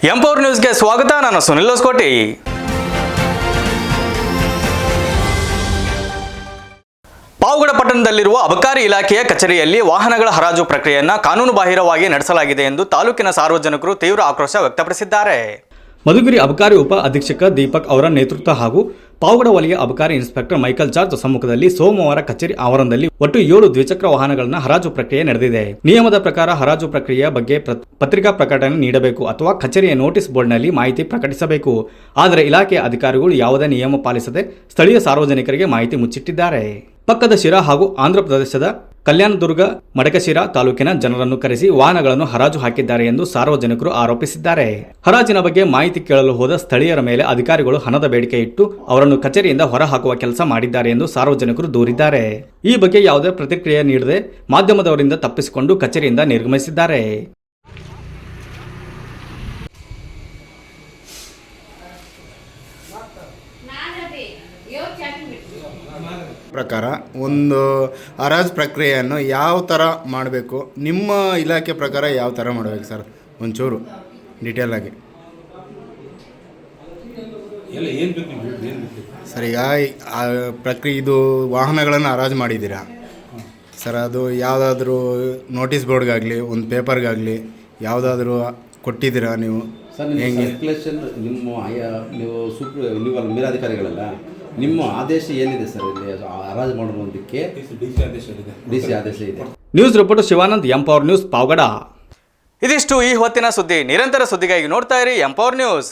Empower ನ್ಯೂಸ್ಗೆ ಸ್ವಾಗತ. ನಾನು ಸುನಿಲ್ ಹೊಸಕೋಟೆ. ಪಾವಗಡ ಪಟ್ಟಣದಲ್ಲಿರುವ ಅಬಕಾರಿ ಇಲಾಖೆಯ ಕಚೇರಿಯಲ್ಲಿ ವಾಹನಗಳ ಹರಾಜು ಪ್ರಕ್ರಿಯೆಯನ್ನು ಕಾನೂನುಬಾಹಿರವಾಗಿ ನಡೆಸಲಾಗಿದೆ ಎಂದು ತಾಲೂಕಿನ ಸಾರ್ವಜನಿಕರು ತೀವ್ರ ಆಕ್ರೋಶ ವ್ಯಕ್ತಪಡಿಸಿದ್ದಾರೆ. ಮಧುಗಿರಿ ಅಬಕಾರಿ ಉಪ ಅಧೀಕ್ಷಕ ದೀಪಕ್ ಅವರ ನೇತೃತ್ವ ಹಾಗೂ ಪಾವಗಡ ವಲಯ ಅಬಕಾರಿ ಇನ್ಸ್ಪೆಕ್ಟರ್ ಮೈಕಲ್ ಜಾರ್ಜ್ ಸಮ್ಮುಖದಲ್ಲಿ ಸೋಮವಾರ ಕಚೇರಿ ಆವರಣದಲ್ಲಿ ಒಟ್ಟು 7 ದ್ವಿಚಕ್ರ ವಾಹನಗಳನ್ನು ಹರಾಜು ಪ್ರಕ್ರಿಯೆ ನಡೆದಿದೆ. ನಿಯಮದ ಪ್ರಕಾರ ಹರಾಜು ಪ್ರಕ್ರಿಯೆಯ ಬಗ್ಗೆ ಪತ್ರಿಕಾ ಪ್ರಕಟಣೆ ನೀಡಬೇಕು ಅಥವಾ ಕಚೇರಿಯ ನೋಟಿಸ್ ಬೋರ್ಡ್ನಲ್ಲಿ ಮಾಹಿತಿ ಪ್ರಕಟಿಸಬೇಕು. ಆದರೆ ಇಲಾಖೆಯ ಅಧಿಕಾರಿಗಳು ಯಾವುದೇ ನಿಯಮ ಪಾಲಿಸದೆ ಸ್ಥಳೀಯ ಸಾರ್ವಜನಿಕರಿಗೆ ಮಾಹಿತಿ ಮುಚ್ಚಿಟ್ಟಿದ್ದಾರೆ. ಪಕ್ಕದ ಶಿರಾ ಹಾಗೂ ಆಂಧ್ರ ಪ್ರದೇಶದ ಕಲ್ಯಾಣದುರ್ಗ ಮಡಕಶಿರಾ ತಾಲೂಕಿನ ಜನರನ್ನು ಕರೆಸಿ ವಾಹನಗಳನ್ನು ಹರಾಜು ಹಾಕಿದ್ದಾರೆ ಎಂದು ಸಾರ್ವಜನಿಕರು ಆರೋಪಿಸಿದ್ದಾರೆ. ಹರಾಜಿನ ಬಗ್ಗೆ ಮಾಹಿತಿ ಕೇಳಲು ಹೋದ ಸ್ಥಳೀಯರ ಮೇಲೆ ಅಧಿಕಾರಿಗಳು ಹಣದ ಬೇಡಿಕೆ ಇಟ್ಟು ಅವರನ್ನು ಕಚೇರಿಯಿಂದ ಹೊರಹಾಕುವ ಕೆಲಸ ಮಾಡಿದ್ದಾರೆ ಎಂದು ಸಾರ್ವಜನಿಕರು ದೂರಿದ್ದಾರೆ. ಈ ಬಗ್ಗೆ ಯಾವುದೇ ಪ್ರತಿಕ್ರಿಯೆ ನೀಡದೆ ಮಾಧ್ಯಮದವರಿಂದ ತಪ್ಪಿಸಿಕೊಂಡು ಕಚೇರಿಯಿಂದ ನಿರ್ಗಮಿಸಿದ್ದಾರೆ. ಪ್ರಕಾರ ಒಂದು ಹರಾಜು ಪ್ರಕ್ರಿಯೆಯನ್ನು ಯಾವ ಥರ ಮಾಡಬೇಕು, ನಿಮ್ಮ ಇಲಾಖೆ ಪ್ರಕಾರ ಯಾವ ಥರ ಮಾಡಬೇಕು ಸರ್? ಒಂಚೂರು ಡೀಟೇಲ್ ಆಗಿ ಸರ್. ಈಗ ಇದು ವಾಹನಗಳನ್ನು ಹರಾಜು ಮಾಡಿದ್ದೀರಾ ಸರ್, ಅದು ಯಾವುದಾದ್ರೂ ನೋಟಿಸ್ ಬೋರ್ಡ್ಗಾಗಲಿ ಒಂದು ಪೇಪರ್ಗಾಗಲಿ ಯಾವುದಾದ್ರೂ ಕೊಟ್ಟಿದ್ದೀರಾ ನೀವು? ಸರ್, ನಿಮ್ಮ ಸರ್ಕ್ಯುಲೇಷನ್ ನೀವು ಮೇಲಾಧಿಕಾರಿಗಳಲ್ಲ, ನಿಮ್ಮ ಆದೇಶ ಏನಿದೆ ಸರ್? ಇಲ್ಲಿ ಹರಾಜು ಮಾಡೋದಕ್ಕೆ ಡಿ ಸಿ ಆದೇಶ ಇದೆ. News reporter Shivanand, empower news, Pavagada. ಇದಿಷ್ಟು ಈ ಹೊತ್ತಿನ ಸುದ್ದಿ. ನಿರಂತರ ಸುದ್ದಿಗಾಗಿ ನೋಡ್ತಾ ಇರಿ ಎಂಪವರ್ ನ್ಯೂಸ್.